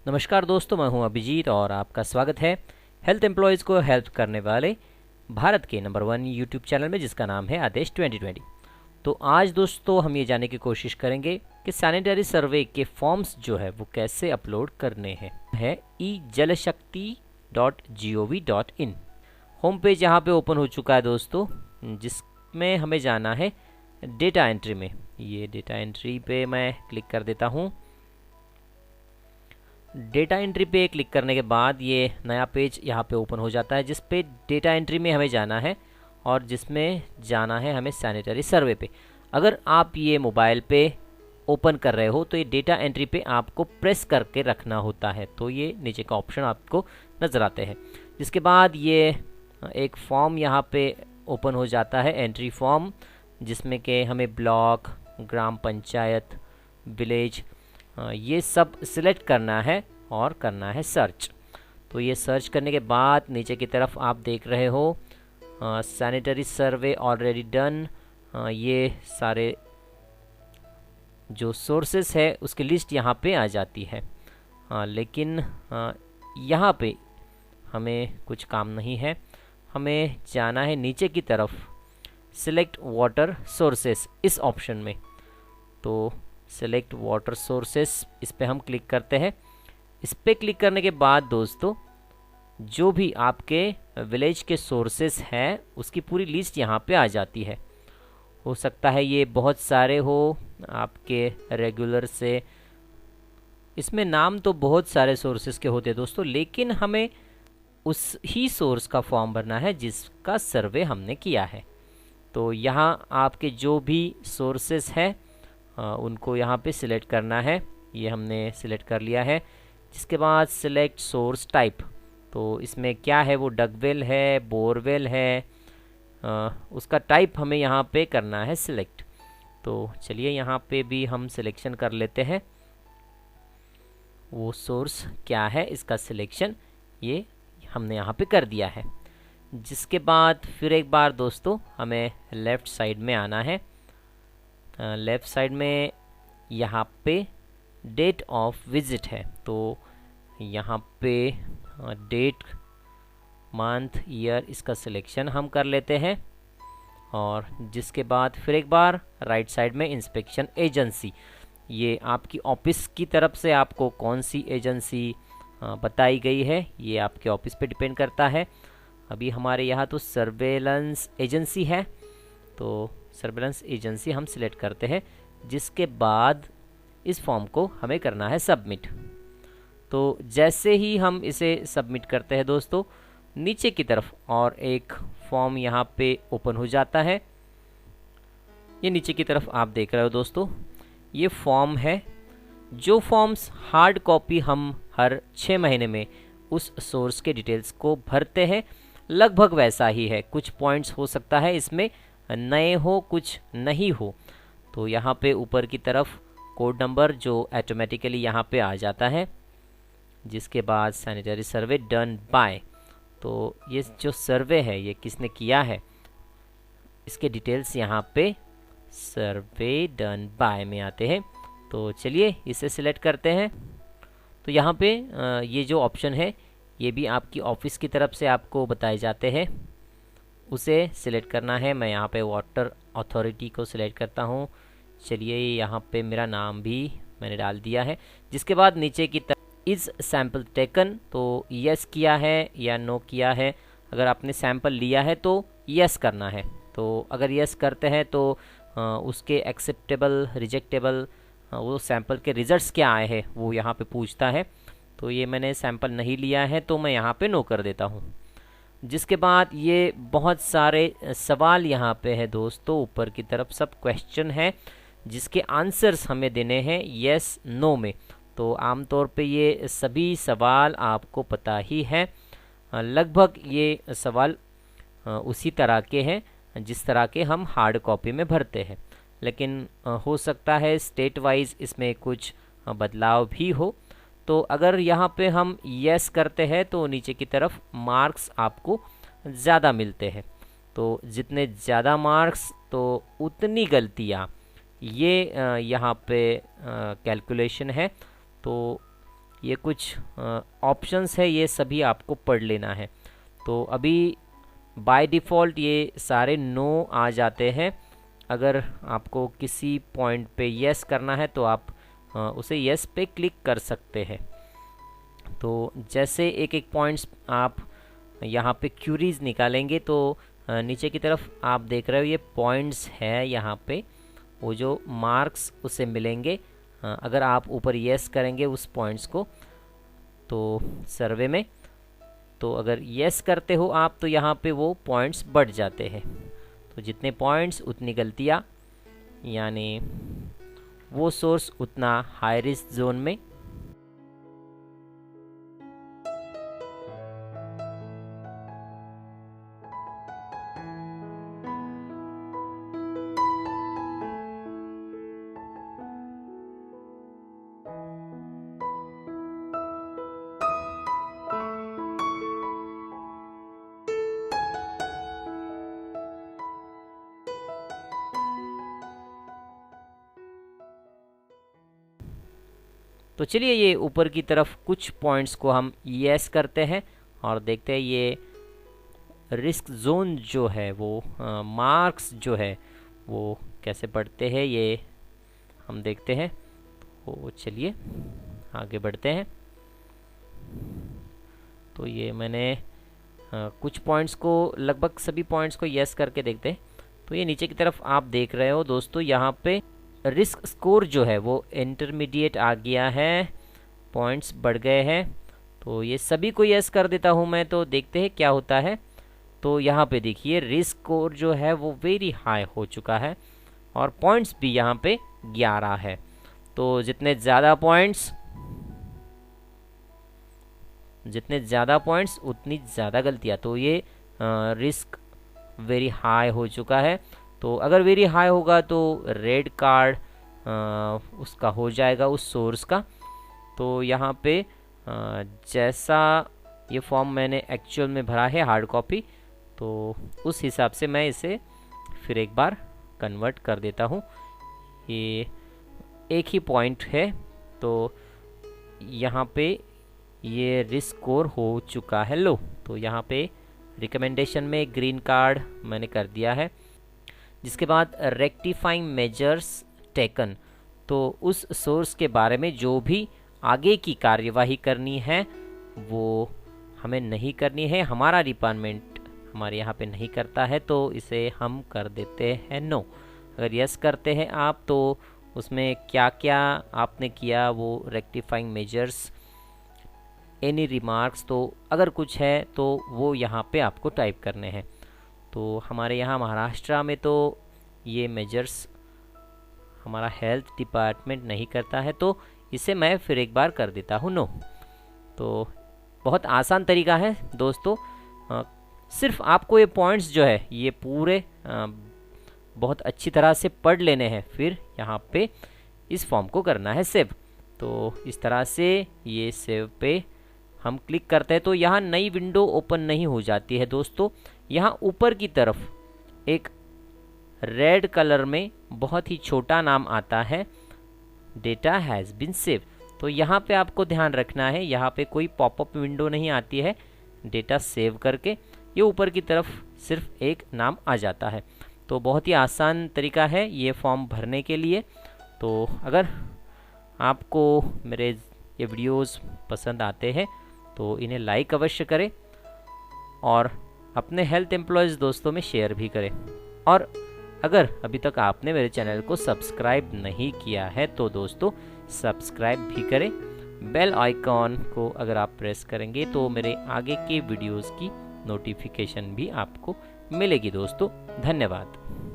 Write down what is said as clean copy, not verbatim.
नमस्कार दोस्तों, मैं हूं अभिजीत और आपका स्वागत है हेल्थ एम्प्लॉयज़ को हेल्प करने वाले भारत के नंबर 1 यूट्यूब चैनल में, जिसका नाम है आदेश 2020। तो आज दोस्तों हम ये जानने की कोशिश करेंगे कि सैनिटरी सर्वे के फॉर्म्स जो है वो कैसे अपलोड करने हैं। है ejalshakti.gov.in होम पेज यहाँ पे ओपन हो चुका है दोस्तों, जिसमें हमें जाना है डेटा एंट्री में। ये डेटा एंट्री पे मैं क्लिक कर देता हूँ। डेटा एंट्री पे क्लिक करने के बाद ये नया पेज यहाँ पे ओपन हो जाता है, जिस पे डेटा एंट्री में हमें जाना है और जिसमें जाना है हमें सैनिटरी सर्वे पे। अगर आप ये मोबाइल पे ओपन कर रहे हो तो ये डेटा एंट्री पे आपको प्रेस करके रखना होता है, तो ये नीचे का ऑप्शन आपको नज़र आते हैं। जिसके बाद ये एक फॉर्म यहाँ पे ओपन हो जाता है, एंट्री फॉर्म, जिसमें कि हमें ब्लॉक, ग्राम पंचायत, विलेज, ये सब सिलेक्ट करना है और करना है सर्च। तो ये सर्च करने के बाद नीचे की तरफ आप देख रहे हो सैनिटरी सर्वे ऑलरेडी डन, ये सारे जो सोर्सेस है उसकी लिस्ट यहाँ पे आ जाती है। लेकिन यहाँ पे हमें कुछ काम नहीं है, हमें जाना है नीचे की तरफ सिलेक्ट वाटर सोर्सेस इस ऑप्शन में। तो सेलेक्ट वाटर सोर्सेस, इस पे हम क्लिक करते हैं। इस पे क्लिक करने के बाद दोस्तों जो भी आपके विलेज के सोर्सेस हैं उसकी पूरी लिस्ट यहाँ पे आ जाती है। हो सकता है ये बहुत सारे हो आपके रेगुलर से, इसमें नाम तो बहुत सारे सोर्सेस के होते हैं दोस्तों, लेकिन हमें उस ही सोर्स का फॉर्म भरना है जिसका सर्वे हमने किया है। तो यहाँ आपके जो भी सोर्सेस हैं उनको यहाँ पे सिलेक्ट करना है। ये हमने सिलेक्ट कर लिया है। जिसके बाद सिलेक्ट सोर्स टाइप, तो इसमें क्या है, वो डगवेल है, बोरवेल है, उसका टाइप हमें यहाँ पे करना है सिलेक्ट। तो चलिए यहाँ पे भी हम सिलेक्शन कर लेते हैं, वो सोर्स क्या है इसका सिलेक्शन ये हमने यहाँ पे कर दिया है। जिसके बाद फिर एक बार दोस्तों हमें लेफ़्ट साइड में आना है। लेफ़्ट साइड में यहाँ पे डेट ऑफ विज़िट है, तो यहाँ पे डेट, मंथ, ईयर, इसका सिलेक्शन हम कर लेते हैं। और जिसके बाद फिर एक बार राइट साइड में इंस्पेक्शन एजेंसी, ये आपकी ऑफिस की तरफ से आपको कौन सी एजेंसी बताई गई है ये आपके ऑफिस पे डिपेंड करता है। अभी हमारे यहाँ तो सर्वेलेंस एजेंसी है, तो सर्वेलेंस एजेंसी हम सिलेक्ट करते हैं। जिसके बाद इस फॉर्म को हमें करना है सबमिट। तो जैसे ही हम इसे सबमिट करते हैं दोस्तों, नीचे की तरफ और एक फॉर्म यहाँ पे ओपन हो जाता है। ये नीचे की तरफ आप देख रहे हो दोस्तों, ये फॉर्म है। जो फॉर्म्स हार्ड कॉपी हम हर 6 महीने में उस सोर्स के डिटेल्स को भरते हैं, लगभग वैसा ही है। कुछ पॉइंट्स हो सकता है इसमें नए हो, कुछ नहीं हो। तो यहाँ पे ऊपर की तरफ कोड नंबर जो ऑटोमेटिकली यहाँ पे आ जाता है। जिसके बाद सैनिटरी सर्वे डन बाय, तो ये जो सर्वे है ये किसने किया है इसके डिटेल्स यहाँ पे सर्वे डन बाय में आते हैं। तो चलिए इसे सिलेक्ट करते हैं। तो यहाँ पे ये जो ऑप्शन है ये भी आपकी ऑफिस की तरफ से आपको बताए जाते हैं, उसे सिलेक्ट करना है। मैं यहाँ पे वाटर अथॉरिटी को सिलेक्ट करता हूँ। चलिए यहाँ पे मेरा नाम भी मैंने डाल दिया है। जिसके बाद नीचे की तरफ इज़ सैम्पल टेकन, तो यस किया है या नो किया है। अगर आपने सैम्पल लिया है तो यस करना है। तो अगर यस करते हैं तो उसके एक्सेप्टेबल, रिजेक्टेबल, वो सैम्पल के रिजल्ट्स क्या आए हैं वो यहाँ पे पूछता है। तो ये मैंने सैम्पल नहीं लिया है तो मैं यहाँ पे नो कर देता हूँ। जिसके बाद ये बहुत सारे सवाल यहाँ पे है दोस्तों, ऊपर की तरफ सब क्वेश्चन है जिसके आंसर्स हमें देने हैं यस नो में। तो आमतौर पे ये सभी सवाल आपको पता ही है, लगभग ये सवाल उसी तरह के हैं जिस तरह के हम हार्ड कॉपी में भरते हैं, लेकिन हो सकता है स्टेट वाइज इसमें कुछ बदलाव भी हो। तो अगर यहाँ पे हम यस करते हैं तो नीचे की तरफ मार्क्स आपको ज़्यादा मिलते हैं। तो जितने ज़्यादा मार्क्स तो उतनी गलतियाँ, ये यहाँ पे कैलकुलेशन है। तो ये कुछ ऑप्शंस है, ये सभी आपको पढ़ लेना है। तो अभी बाय डिफ़ॉल्ट ये सारे नो आ जाते हैं। अगर आपको किसी पॉइंट पे यस करना है तो आप उसे यस पे क्लिक कर सकते हैं। तो जैसे एक एक पॉइंट्स आप यहाँ पे क्यूरीज निकालेंगे तो नीचे की तरफ आप देख रहे हो ये पॉइंट्स है, यहाँ पे वो जो मार्क्स उसे मिलेंगे अगर आप ऊपर यस करेंगे उस पॉइंट्स को तो सर्वे में। तो अगर यस करते हो आप तो यहाँ पे वो पॉइंट्स बढ़ जाते हैं। तो जितने पॉइंट्स उतनी गलतियाँ, यानी वो सोर्स उतना हाई रिस्क जोन में। तो चलिए ये ऊपर की तरफ कुछ पॉइंट्स को हम यस करते हैं और देखते हैं ये रिस्क जोन जो है वो मार्क्स जो है वो कैसे बढ़ते हैं, ये हम देखते हैं। तो चलिए आगे बढ़ते हैं। तो ये मैंने कुछ पॉइंट्स को, लगभग सभी पॉइंट्स को यस करके देखते हैं। तो ये नीचे की तरफ आप देख रहे हो दोस्तों, यहाँ पे रिस्क स्कोर जो है वो इंटरमीडिएट आ गया है, पॉइंट्स बढ़ गए हैं। तो ये सभी को यस कर देता हूँ मैं, तो देखते हैं क्या होता है। तो यहाँ पे देखिए रिस्क स्कोर जो है वो वेरी हाई हो चुका है और पॉइंट्स भी यहाँ पे 11 है। तो जितने ज़्यादा पॉइंट्स उतनी ज़्यादा गलतियाँ। तो ये रिस्क वेरी हाई हो चुका है। तो अगर वेरी हाई होगा तो रेड कार्ड उसका हो जाएगा उस सोर्स का। तो यहाँ पे जैसा ये फॉर्म मैंने एक्चुअल में भरा है हार्ड कॉपी, तो उस हिसाब से मैं इसे फिर एक बार कन्वर्ट कर देता हूँ। ये एक ही पॉइंट है, तो यहाँ पे ये रिस्क स्कोर हो चुका है लो। तो यहाँ पे रिकमेंडेशन में ग्रीन कार्ड मैंने कर दिया है। जिसके बाद रेक्टिफाइंग मेजर्स टेकन, तो उस सोर्स के बारे में जो भी आगे की कार्यवाही करनी है वो हमें नहीं करनी है, हमारा डिपार्टमेंट हमारे यहाँ पे नहीं करता है, तो इसे हम कर देते हैं नो। अगर यस करते हैं आप तो उसमें क्या क्या आपने किया वो रेक्टिफाइंग मेजर्स, एनी रिमार्क्स, तो अगर कुछ है तो वो यहाँ पे आपको टाइप करने हैं। तो हमारे यहाँ महाराष्ट्र में तो ये मेजर्स हमारा हेल्थ डिपार्टमेंट नहीं करता है, तो इसे मैं फिर एक बार कर देता हूँ नो। तो बहुत आसान तरीका है दोस्तों, सिर्फ आपको ये पॉइंट्स जो है ये पूरे बहुत अच्छी तरह से पढ़ लेने हैं, फिर यहाँ पे इस फॉर्म को करना है सेव। तो इस तरह से ये सेव पे हम क्लिक करते हैं तो यहाँ नई विंडो ओपन नहीं हो जाती है दोस्तों। यहाँ ऊपर की तरफ एक रेड कलर में बहुत ही छोटा नाम आता है, डेटा हैज़ बीन सेव। तो यहाँ पे आपको ध्यान रखना है, यहाँ पे कोई पॉपअप विंडो नहीं आती है डेटा सेव करके, ये ऊपर की तरफ सिर्फ एक नाम आ जाता है। तो बहुत ही आसान तरीका है ये फॉर्म भरने के लिए। तो अगर आपको मेरे ये वीडियोस पसंद आते हैं तो इन्हें लाइक अवश्य करें और अपने हेल्थ एम्प्लॉयज़ दोस्तों में शेयर भी करें। और अगर अभी तक आपने मेरे चैनल को सब्सक्राइब नहीं किया है तो दोस्तों सब्सक्राइब भी करें। बेल आइकॉन को अगर आप प्रेस करेंगे तो मेरे आगे के वीडियोस की नोटिफिकेशन भी आपको मिलेगी दोस्तों। धन्यवाद।